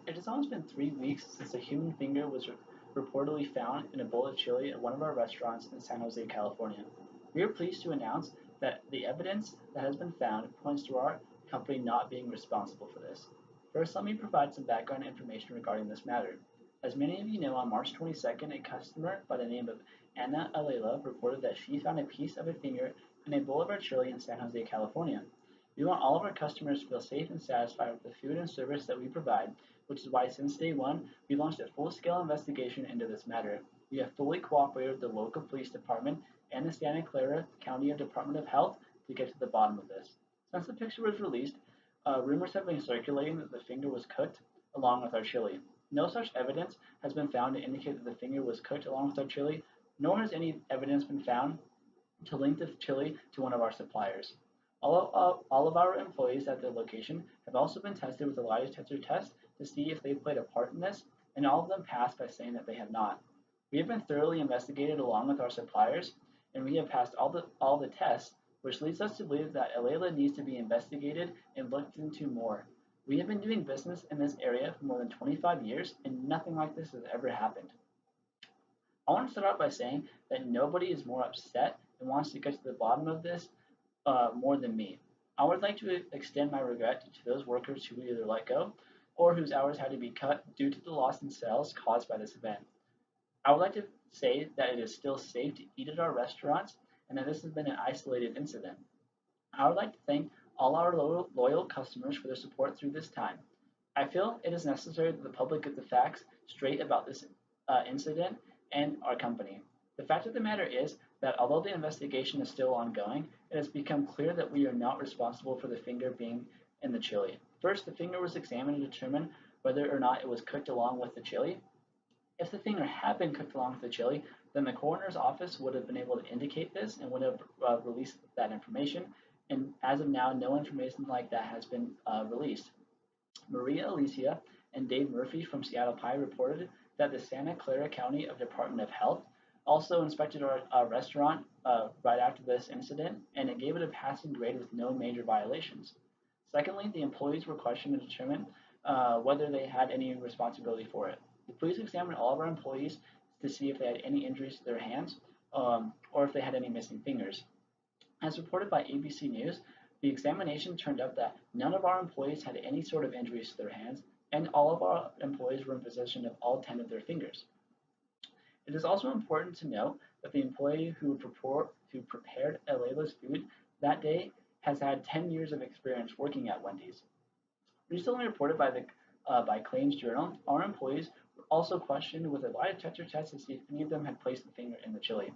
It has almost been 3 weeks since a human finger was reportedly found in a bowl of chili at one of our restaurants in San Jose, California. We are pleased to announce that the evidence that has been found points to our company not being responsible for this. First, let me provide some background information regarding this matter. As many of you know, on March 22nd, a customer by the name of Anna Alela reported that she found a piece of a finger in a bowl of our chili in San Jose, California. We want all of our customers to feel safe and satisfied with the food and service that we provide, which is why since day one, we launched a full-scale investigation into this matter. We have fully cooperated with the local police department and the Santa Clara County Department of Health to get to the bottom of this. Since the picture was released, rumors have been circulating that the finger was cooked along with our chili. No such evidence has been found to indicate that the finger was cooked along with our chili, nor has any evidence been found to link the chili to one of our suppliers. All of our employees at the location have also been tested with a lie detector test to see if they played a part in this, and all of them passed by saying that they have not. We have been thoroughly investigated along with our suppliers, and we have passed all the tests, which leads us to believe that Alayla needs to be investigated and looked into more. We have been doing business in this area for more than 25 years, and nothing like this has ever happened. I want to start out by saying that nobody is more upset and wants to get to the bottom of this more than me. I would like to extend my regret to those workers who were either let go or whose hours had to be cut due to the loss in sales caused by this event. I would like to say that it is still safe to eat at our restaurants and that this has been an isolated incident. I would like to thank all our loyal customers for their support through this time. I feel it is necessary that the public get the facts straight about this incident and our company. The fact of the matter is that although the investigation is still ongoing, it has become clear that we are not responsible for the finger being in the chili. First, the finger was examined to determine whether or not it was cooked along with the chili. If the finger had been cooked along with the chili, then the coroner's office would have been able to indicate this and would have released that information. And as of now, no information like that has been released. Maria Alicia and Dave Murphy from Seattle Pie reported that the Santa Clara County Department of Health also inspected our restaurant right after this incident, and it gave it a passing grade with no major violations. Secondly, the employees were questioned to determine whether they had any responsibility for it. The police examined all of our employees to see if they had any injuries to their hands or if they had any missing fingers. As reported by ABC News, the examination turned up that none of our employees had any sort of injuries to their hands, and all of our employees were in possession of all 10 of their fingers. It is also important to note that the employee who prepared Alayla's food that day has had 10 years of experience working at Wendy's. Recently reported by Claims Journal, our employees were also questioned with a lie detector test to see if any of them had placed the finger in the chili.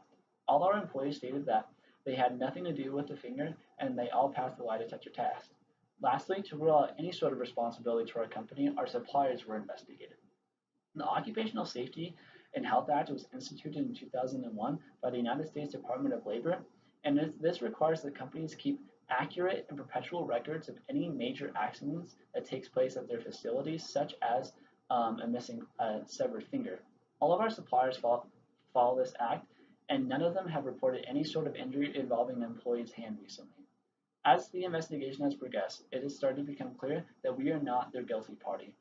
All our employees stated that they had nothing to do with the finger and they all passed the lie detector test. Lastly, to rule out any sort of responsibility to our company, our suppliers were investigated. The Occupational Safety and Health Act was instituted in 2001 by the United States Department of Labor, and this requires that companies keep accurate and perpetual records of any major accidents that takes place at their facilities, such as a missing severed finger. All of our suppliers follow this act, and none of them have reported any sort of injury involving an employee's hand recently. As the investigation has progressed, it has started to become clear that we are not their guilty party.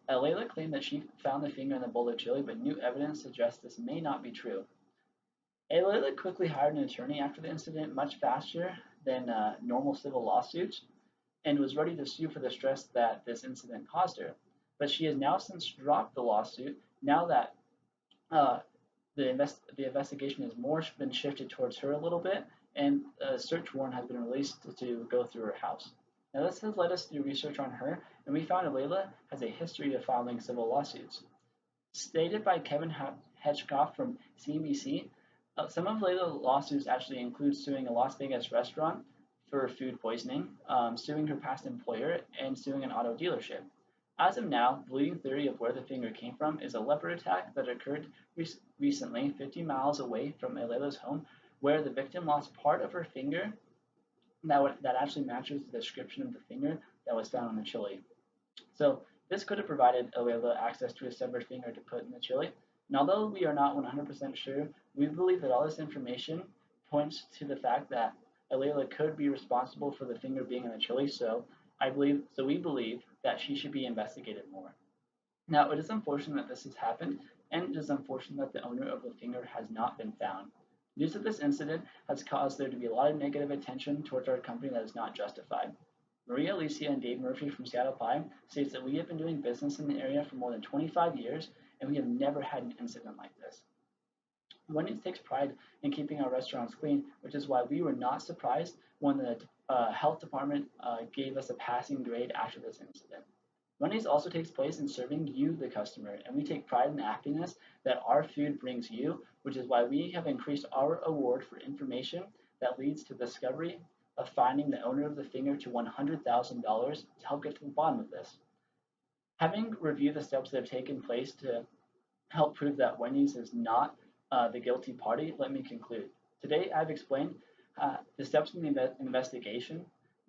Alayla claimed that she found the finger in the bowl of chili, but new evidence suggests this may not be true. Alayla quickly hired an attorney after the incident, much faster than normal civil lawsuits, and was ready to sue for the stress that this incident caused her. But she has now since dropped the lawsuit now that the investigation has more been shifted towards her a little bit, and a search warrant has been released to go through her house. Now, this has led us to do research on her, and we found Alayla has a history of filing civil lawsuits. Stated by Kevin Hedgecock from CNBC, some of Alayla's lawsuits actually include suing a Las Vegas restaurant for food poisoning, suing her past employer, and suing an auto dealership. As of now, the leading theory of where the finger came from is a leopard attack that occurred recently 50 miles away from Alayla's home, where the victim lost part of her finger that actually matches the description of the finger that was found in the chili. So this could have provided Alayla access to a severed finger to put in the chili. And although we are not 100% sure, we believe that all this information points to the fact that Alayla could be responsible for the finger being in the chili. So We believe that she should be investigated more. Now, it is unfortunate that this has happened, and it is unfortunate that the owner of the finger has not been found. News of this incident has caused there to be a lot of negative attention towards our company that is not justified. Maria Alicia and Dave Murphy from Seattle Pie states that we have been doing business in the area for more than 25 years, and we have never had an incident like this. Wendy's takes pride in keeping our restaurants clean, which is why we were not surprised when the health department gave us a passing grade after this incident. Wendy's also takes place in serving you, the customer, and we take pride in the happiness that our food brings you, which is why we have increased our award for information that leads to the discovery of finding the owner of the finger to $100,000 to help get to the bottom of this. Having reviewed the steps that have taken place to help prove that Wendy's is not the guilty party, let me conclude. Today, I've explained the steps in the investigation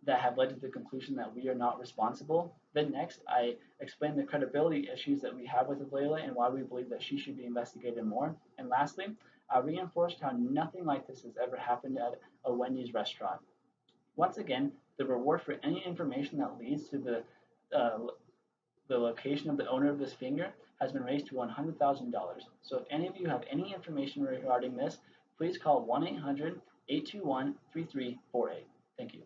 that have led to the conclusion that we are not responsible. Then next, I explain the credibility issues that we have with Layla and why we believe that she should be investigated more. And lastly, I reinforced how nothing like this has ever happened at a Wendy's restaurant. Once again, the reward for any information that leads to the location of the owner of this finger has been raised to $100,000. So if any of you have any information regarding this, please call 1-800-821-3348. Thank you.